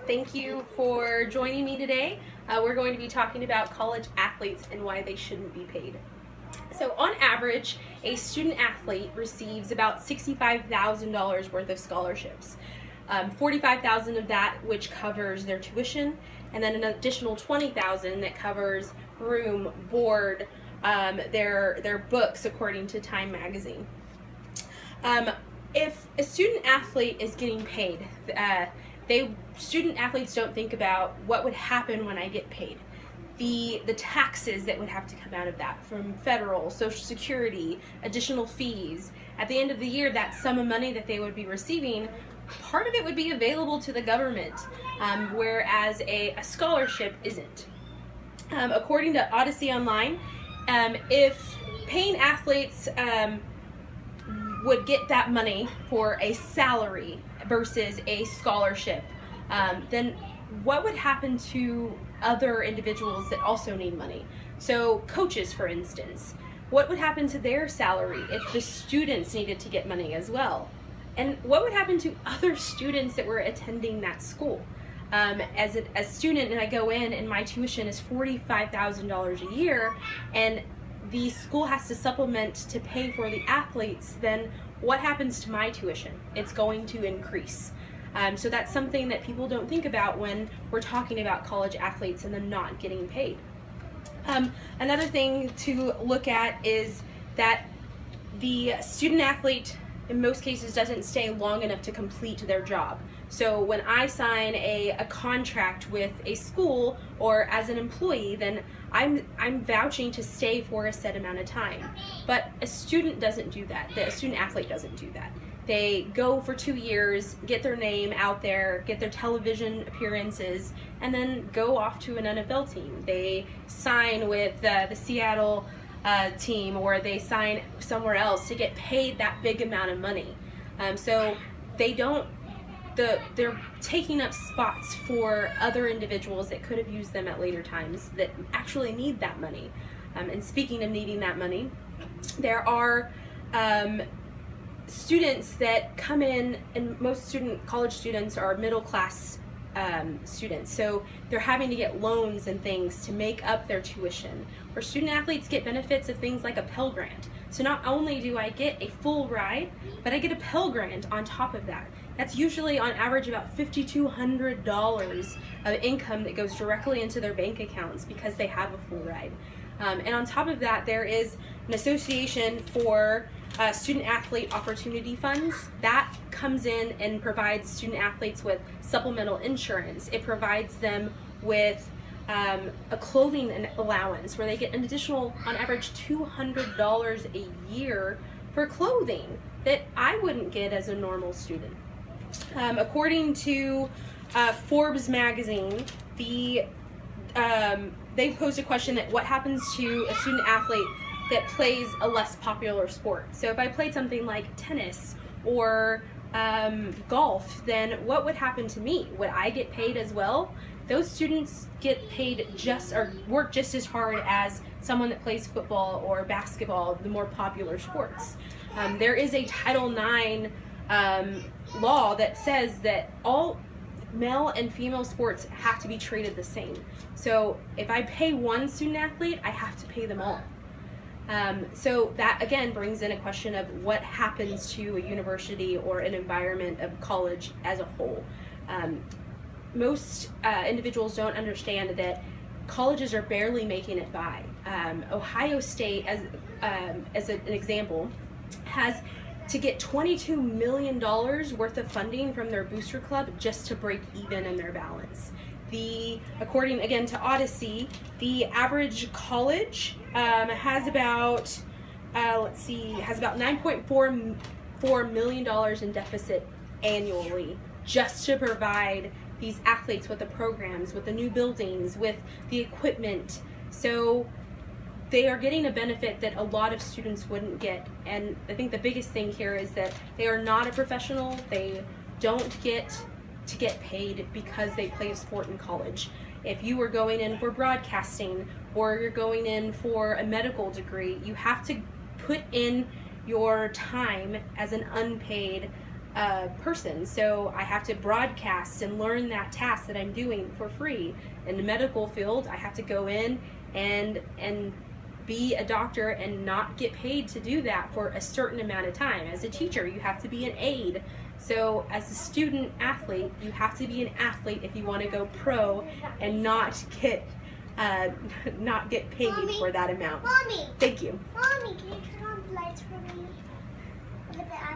Thank you for joining me today. We're going to be talking about college athletes and why they shouldn't be paid. So on average, a student athlete receives about $65,000 worth of scholarships. $45,000 of that which covers their tuition, and then an additional $20,000 that covers room, board, their books according to Time magazine. If a student athlete is getting paid, student athletes don't think about what would happen when I get paid. The taxes that would have to come out of that from federal, Social Security, additional fees. At the end of the year, that sum of money that they would be receiving, part of it would be available to the government, whereas a scholarship isn't. According to Odyssey Online, if paying athletes would get that money for a salary versus a scholarship, then what would happen to other individuals that also need money? So coaches, for instance, what would happen to their salary if the students needed to get money as well? And what would happen to other students that were attending that school? As a student, and I go in and my tuition is $45,000 a year, and the school has to supplement to pay for the athletes, then what happens to my tuition? It's going to increase. So that's something that people don't think about when we're talking about college athletes and them not getting paid. Another thing to look at is that the student athlete in most cases doesn't stay long enough to complete their job. So when I sign a contract with a school or as an employee, then I'm vouching to stay for a set amount of time. But a student doesn't do that. The student athlete doesn't do that. They go for 2 years, get their name out there, get their television appearances, and then go off to an NFL team. They sign with the Seattle team, or they sign somewhere else to get paid that big amount of money. So they don't. They're taking up spots for other individuals that could have used them at later times that actually need that money. And speaking of needing that money, there are students that come in, and most college students are middle class students, so they're having to get loans and things to make up their tuition. Where student athletes get benefits of things like a Pell Grant. So not only do I get a full ride, but I get a Pell Grant on top of that. That's usually on average about $5,200 of income that goes directly into their bank accounts because they have a full ride. And on top of that, there is an association for student athlete opportunity funds that comes in and provides student athletes with supplemental insurance. It provides them with a clothing allowance where they get an additional, on average, $200 a year for clothing that I wouldn't get as a normal student. According to Forbes magazine, they posed a question that what happens to a student athlete that plays a less popular sport. So if I played something like tennis or golf, then what would happen to me? Would I get paid as well? Those students get paid work just as hard as someone that plays football or basketball, the more popular sports. There is a Title IX law that says that all male and female sports have to be treated the same. So if I pay one student athlete, I have to pay them all. So that again brings in a question of what happens to a university or an environment of college as a whole. Most individuals don't understand that colleges are barely making it by. Ohio State, as an example, has to get $22 million worth of funding from their booster club just to break even in their balance. According again to Odyssey, the average college has about $9.4 million in deficit annually just to provide these athletes with the programs, with the new buildings, with the equipment. So they are getting a benefit that a lot of students wouldn't get. And I think the biggest thing here is that they are not a professional. They don't get to get paid because they play a sport in college. If you were going in for broadcasting or you're going in for a medical degree, you have to put in your time as an unpaid person. So I have to broadcast and learn that task that I'm doing for free. In the medical field, I have to go in and be a doctor and not get paid to do that for a certain amount of time. As a teacher, you have to be an aide. So as a student athlete, you have to be an athlete if you want to go pro and not get paid Mommy, for that amount. Mommy, Thank you. Mommy, can you turn on the lights for me? Look at that.